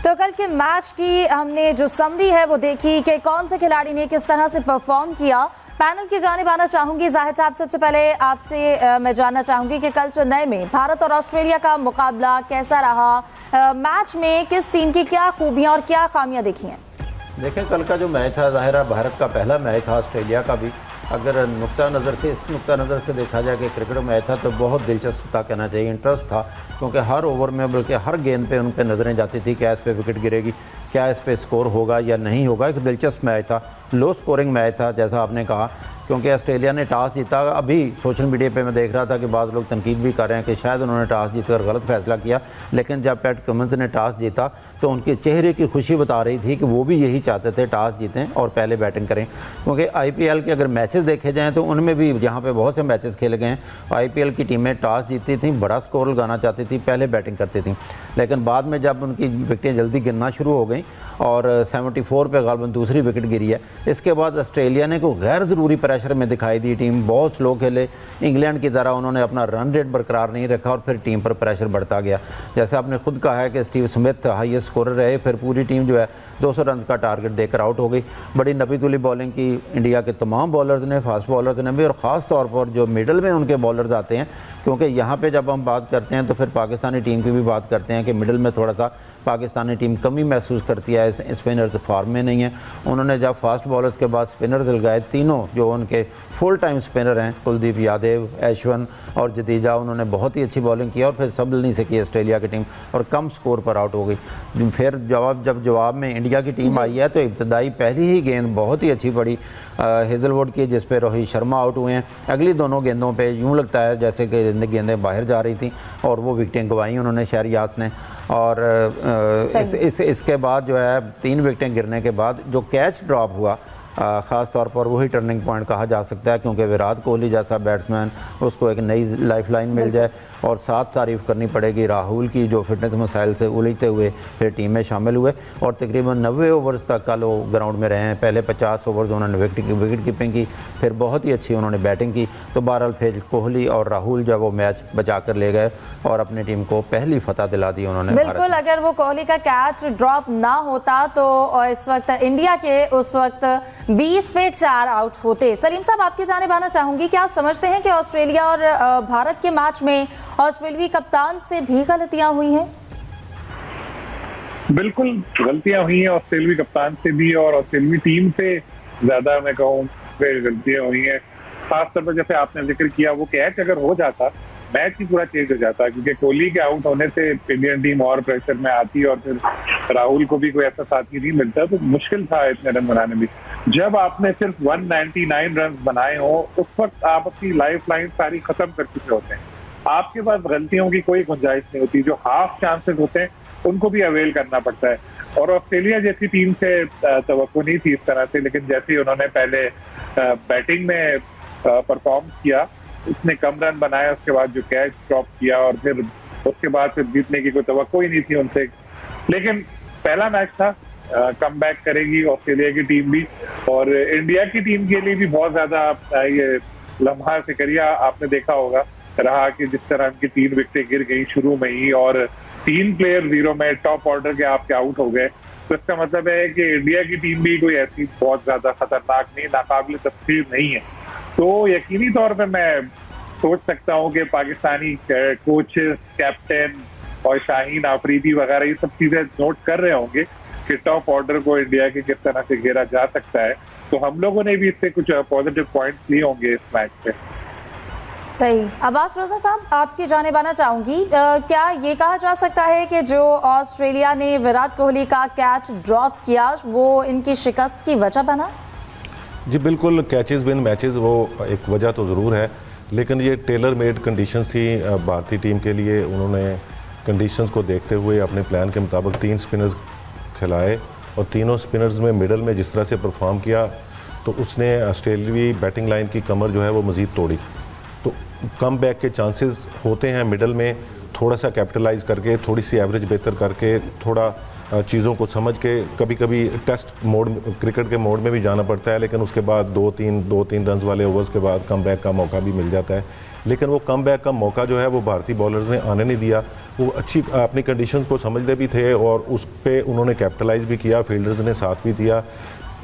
तो कल के मैच की हमने जो समरी है वो देखी कि कौन से खिलाड़ी ने किस तरह से परफॉर्म किया। पैनल की जानिब आना चाहूंगी जाहिद साहब। सबसे पहले आपसे मैं जानना चाहूंगी कि कल चेन्नई में भारत और ऑस्ट्रेलिया का मुकाबला कैसा रहा, मैच में किस टीम की क्या खूबियां और क्या खामियां देखी हैं? देखिए, कल का जो मैच था ज़ाहिर है भारत का पहला मैच था, ऑस्ट्रेलिया का भी। अगर इस नुक्ता नज़र से देखा जाए कि क्रिकेट मैच था तो बहुत दिलचस्प था, कहना चाहिए इंटरेस्ट था, क्योंकि हर ओवर में बल्कि हर गेंद पे उन पे नज़रें जाती थी क्या इस पे विकेट गिरेगी, क्या इस पे स्कोर होगा या नहीं होगा। एक दिलचस्प मैच था, लो स्कोरिंग मैच था जैसा आपने कहा, क्योंकि ऑस्ट्रेलिया ने टॉस जीता। अभी सोशल मीडिया पे मैं देख रहा था कि बाद लोग तनकीद भी कर रहे हैं कि शायद उन्होंने टॉस जीतकर गलत फैसला किया, लेकिन जब पैट कमिंस ने टॉस जीता तो उनके चेहरे की खुशी बता रही थी कि वो भी यही चाहते थे टॉस जीतें और पहले बैटिंग करें। क्योंकि आईपीएल के अगर मैचेस देखे जाएँ तो उनमें भी जहाँ पे बहुत से मैचेस खेले गए हैं, आईपीएल की टीमें टॉस जीतती थी, बड़ा स्कोर लगाना चाहती थी, पहले बैटिंग करती थी, लेकिन बाद में जब उनकी विकेटें जल्दी गिरना शुरू हो गई और 74 पे गालबन दूसरी विकेट गिरी है, इसके बाद ऑस्ट्रेलिया ने कोई गैर ज़रूरी प्रेशर में दिखाई दी। टीम बहुत स्लो खेले, इंग्लैंड की तरह उन्होंने अपना रन रेट बरकरार नहीं रखा और फिर टीम पर प्रेशर बढ़ता गया। जैसे आपने खुद कहा है कि स्टीव स्मिथ हाईएस्ट स्कोरर रहे, फिर पूरी टीम जो है 200 रन का टारगेट देकर आउट हो गई। बड़ी नबीतुली बॉलिंग की इंडिया के तमाम बॉलर्स ने, फास्ट बॉलर्स ने भी, और ख़ास तौर पर जो मिडल में उनके बॉलर्स आते हैं, क्योंकि यहाँ पे जब हम बात करते हैं तो फिर पाकिस्तानी टीम की भी बात करते हैं कि मिडल में थोड़ा सा पाकिस्तानी टीम कमी महसूस करती है, स्पिनर्स फॉर्म में नहीं है। उन्होंने जब फास्ट बॉलर्स के बाद स्पिनर्स लगाए, तीनों जो उनके फुल टाइम स्पिनर हैं, कुलदीप यादव, ऐशवन और जडेजा, उन्होंने बहुत ही अच्छी बॉलिंग की और फिर संभलनी से की ऑस्ट्रेलिया की टीम और कम स्कोर पर आउट हो गई। फिर जवाब में इंडिया की टीम आई है तो इब्तदाई पहली ही गेंद बहुत ही अच्छी पड़ी हेजलवुड की, जिस पे रोहित शर्मा आउट हुए हैं। अगली दोनों गेंदों पे यूँ लगता है जैसे कि गेंदें बाहर जा रही थी और वो विकेटें गंवाई उन्होंने शहरियार ने। और इसके बाद जो है 3 विकेटें गिरने के बाद जो कैच ड्रॉप हुआ, ख़ास तौर पर वही टर्निंग पॉइंट कहा जा सकता है, क्योंकि विराट कोहली जैसा बैट्समैन उसको एक नई लाइफलाइन मिल जाए। और साथ तारीफ़ करनी पड़ेगी राहुल की, जो फिटनेस मसाइल से उलझते हुए फिर टीम में शामिल हुए और तकरीबन 90 ओवर्स तक कल वो ग्राउंड में रहे हैं। पहले 50 ओवर्स उन्होंने विकेट कीपिंग की, फिर बहुत ही अच्छी उन्होंने बैटिंग की। तो बहरहाल फिर कोहली और राहुल जब वो मैच बचा कर ले गए और अपनी टीम को पहली फतह दिला दी उन्होंने। बिल्कुल, अगर वो कोहली का कैच ड्रॉप ना होता तो इस वक्त इंडिया के उस वक्त 20 पे 4 आउट होते। सलीम साहब, आपकी जानिब आना चाहूंगी कि आप समझते हैं कि ऑस्ट्रेलिया और भारत के मैच में ऑस्ट्रेलियाई कप्तान से भी गलतियां हुई हैं? बिल्कुल गलतियां हुई हैं, ऑस्ट्रेलियाई कप्तान से भी और ऑस्ट्रेलियाई टीम से ज्यादा मैं कहूँ गलतियां हुई हैं। खासतौर पर जैसे आपने जिक्र किया, वो कैच अगर हो जाता मैच ही पूरा चेंज हो जाता, क्योंकि कोहली के आउट होने से इंडियन टीम और प्रेशर में आती और फिर राहुल को भी कोई ऐसा साथी नहीं मिलता, तो मुश्किल था इतने रन बनाने में। जब आपने सिर्फ 199 रन बनाए हो, उस वक्त आप अपनी लाइफ लाइन सारी खत्म कर चुके होते हैं, आपके पास गलतियों की कोई गुंजाइश नहीं होती। जो हाफ चांसेस होते हैं उनको भी अवेल करना पड़ता है। और ऑस्ट्रेलिया जैसी टीम से तवक्को नहीं थी इस तरह से, लेकिन जैसे उन्होंने पहले बैटिंग में परफॉर्म किया, उसने कम रन बनाया, उसके बाद जो कैच ड्रॉप किया और फिर उसके बाद फिर जीतने की कोई तवक्को ही नहीं थी उनसे। लेकिन पहला मैच था, कम बैक करेगी ऑस्ट्रेलिया की टीम भी, और इंडिया की टीम के लिए भी बहुत ज्यादा ये लम्हा फिक्रिया आपने देखा होगा रहा कि जिस तरह उनकी 3 विकेटें गिर गई शुरू में ही और 3 प्लेयर 0 में टॉप ऑर्डर के आपके आउट हो गए। तो इसका मतलब है कि इंडिया की टीम भी कोई ऐसी बहुत ज्यादा खतरनाक नहीं, नाकाबिल तस्वीर नहीं है। तो यकीनी तौर पे मैं सोच सकता हूँ कि पाकिस्तानी कोचेस, कैप्टन और शाहीन आफरीदी वगैरह ये सब चीजें नोट कर रहे होंगे कि टॉप ऑर्डर को इंडिया के किस तरह से घेरा जा सकता है। तो हम लोगों ने भी इससे कुछ पॉजिटिव पॉइंट्स लिए होंगे इस मैच पे। सही। अब्बास रज़ा साहब, आपकी जानिब आना चाहूंगी, क्या ये कहा जा सकता है कि जो ऑस्ट्रेलिया ने विराट कोहली का कैच ड्रॉप किया वो इनकी शिकस्त की वजह बना? जी बिल्कुल, कैचेस विन मैचेस वो एक वजह तो ज़रूर है, लेकिन ये टेलर मेड कंडीशंस थी भारतीय टीम के लिए। उन्होंने कंडीशंस को देखते हुए अपने प्लान के मुताबिक 3 स्पिनर्स खिलाए और तीनों स्पिनर्स में मिडल में जिस तरह से परफॉर्म किया तो उसने ऑस्ट्रेलियाई बैटिंग लाइन की कमर जो है वो मज़ीद तोड़ी। तो कम बैक के चांसेस होते हैं मिडल में, थोड़ा सा कैपिटलाइज करके, थोड़ी सी एवरेज बेहतर करके, थोड़ा चीज़ों को समझ के, कभी कभी टेस्ट मोड क्रिकेट के मोड में भी जाना पड़ता है, लेकिन उसके बाद 2-3 रन वाले ओवर्स के बाद कम बैक का मौका भी मिल जाता है। लेकिन वो कम बैक का मौका जो है वो भारतीय बॉलर्स ने आने नहीं दिया। वो अच्छी अपनी कंडीशंस को समझते भी थे और उस पर उन्होंने कैपिटलाइज भी किया, फील्डर्स ने साथ भी दिया।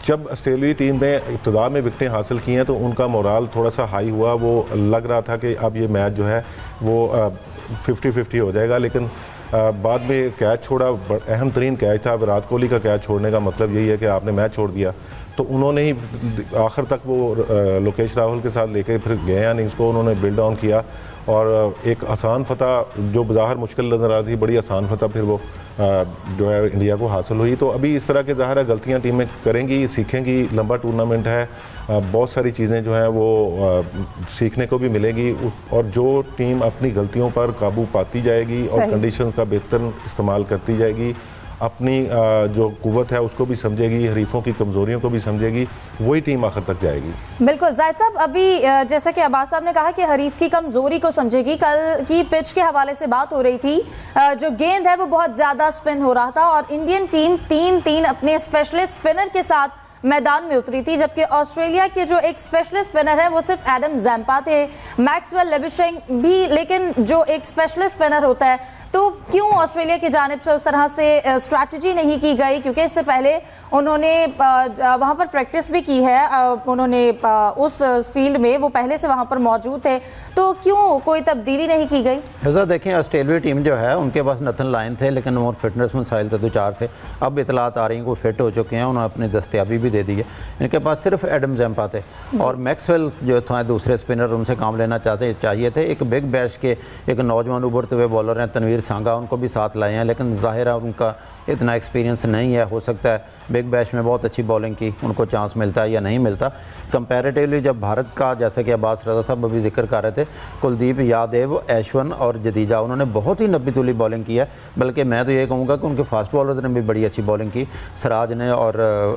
जब ऑस्ट्रेलियाई टीम ने इब्तिदा में विकटें हासिल की हैं तो उनका मोराल थोड़ा सा हाई हुआ, वो लग रहा था कि अब ये मैच जो है वो 50-50 हो जाएगा, लेकिन बाद में कैच छोड़ा, अहम तरीन कैच था। विराट कोहली का कैच छोड़ने का मतलब यही है कि आपने मैच छोड़ दिया, तो उन्होंने ही आखिर तक वो लोकेश राहुल के साथ लेके फिर गए इनिंग्स को उन्होंने बिल्ड ऑन किया और एक आसान फतह जो बाहर मुश्किल नज़र आ रही थी, बड़ी आसान फतह फिर वो जो है इंडिया को हासिल हुई। तो अभी इस तरह के ज़ाहिर है गलतियाँ टीमें करेंगी, सीखेंगी, लंबा टूर्नामेंट है, बहुत सारी चीज़ें जो हैं वो सीखने को भी मिलेगी और जो टीम अपनी गलतियों पर काबू पाती जाएगी और कंडीशन का बेहतर इस्तेमाल करती जाएगी, अपनी जो कुव्वत है उसको भी समझेगी, हरीफों की कमज़ोरियों को भी समझेगी, वही टीम आखिर तक जाएगी। बिल्कुल जाहिद साहब, अभी जैसा कि अब्बास साहब ने कहा कि हरीफ की कमज़ोरी को समझेगी, कल की पिच के हवाले से बात हो रही थी, जो गेंद है वो बहुत ज़्यादा स्पिन हो रहा था और इंडियन टीम 3-3 अपने स्पेशलिस्ट स्पिनर के साथ मैदान में उतरी थी, जबकि ऑस्ट्रेलिया के जो एक स्पेशलिस्ट स्पिनर है वो सिर्फ एडम जैम्पा थे, मैक्सवेल लेबिशेंग भी, लेकिन जो एक स्पेशलिस्ट स्पिनर होता है तो क्यों ऑस्ट्रेलिया की जानिब से उस तरह से स्ट्रैटेजी नहीं की गई? क्योंकि इससे पहले उन्होंने वहाँ पर प्रैक्टिस भी की है, उन्होंने उस फील्ड में वो पहले से वहाँ पर मौजूद थे, तो क्यों कोई तब्दीली नहीं की गई? ऐसा देखें, ऑस्ट्रेलिया टीम जो है उनके पास नथन लायन थे, लेकिन वो फिटनेस मसाइल तो 2-4 थे। अब इतलात आ रही हैं वो फिट हो चुके हैं, उन्होंने अपनी दस्तयाबी भी दे दी है। इनके पास सिर्फ एडम जैम्पा थे और मैक्सवेल जो था दूसरे स्पिनर, उनसे काम लेना चाहिए थे। एक बिग बैश के एक नौजवान उभरते हुए बॉलर हैं तनवीर सांगा, उनको भी साथ लाए हैं, लेकिन ज़ाहिर है उनका इतना एक्सपीरियंस नहीं है। हो सकता है बिग बैश में बहुत अच्छी बॉलिंग की उनको चांस मिलता है या नहीं मिलता। कंपैरेटिवली जब भारत का, जैसे कि अब्बास रज़ा साहब अभी जिक्र कर रहे थे, कुलदीप यादव, ऐश्वन और जडेजा, उन्होंने बहुत ही नब्बी तुली बॉलिंग की है। बल्कि मैं तो ये कहूँगा कि उनके फास्ट बॉलर्स ने भी बड़ी अच्छी बॉलिंग की, सिराज ने और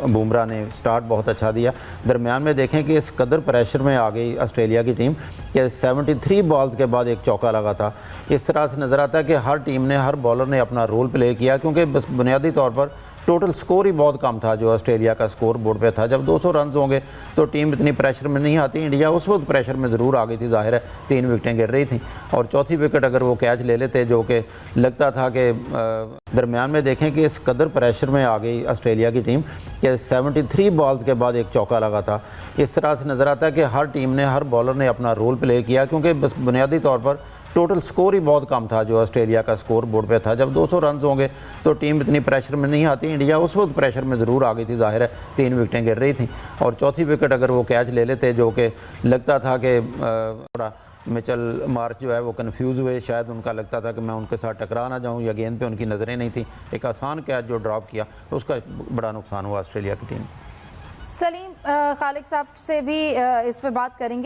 बुमराह ने स्टार्ट बहुत अच्छा दिया। दरमियान में देखें कि इस कदर प्रेशर में आ गई ऑस्ट्रेलिया की टीम कि 73 बॉल्स के बाद एक चौका लगा था। इस तरह से नज़र आता है कि हर टीम ने, हर बॉलर ने अपना रोल प्ले किया, क्योंकि बस बुनियादी तौर पर टोटल स्कोर ही बहुत कम था जो ऑस्ट्रेलिया का स्कोर बोर्ड पे था। जब 200 रन होंगे तो टीम इतनी प्रेशर में नहीं आती। इंडिया उस वक्त प्रेशर में ज़रूर आ गई थी, जाहिर है 3 विकेटें गिर रही थी और चौथी विकेट अगर वो कैच ले लेते, जो कि लगता था कि दरमियान में देखें कि इस कदर प्रेशर में आ गई ऑस्ट्रेलिया की टीम कि 73 बॉल्स के बाद एक चौका लगा था। इस तरह से नज़र आता है कि हर टीम ने, हर बॉलर ने अपना रोल प्ले किया, क्योंकि बस बुनियादी तौर पर टोटल स्कोर ही बहुत कम था जो ऑस्ट्रेलिया का स्कोर बोर्ड पे था। जब 200 रन होंगे तो टीम इतनी प्रेशर में नहीं आती। इंडिया उस वक्त प्रेशर में ज़रूर आ गई थी, जाहिर है 3 विकेटें गिर रही थी और चौथी विकेट अगर वो कैच ले लेते, जो कि लगता था कि थोड़ा मिचेल मार्श जो है वो कंफ्यूज हुए, शायद उनका लगता था कि मैं उनके साथ टकरा ना जाऊं या गेंद पे उनकी नज़रें नहीं थी, एक आसान कैच जो ड्रॉप किया तो उसका बड़ा नुकसान हुआ ऑस्ट्रेलिया की टीम। सलीम खालिक साहब से भी इस पर बात करेंगे।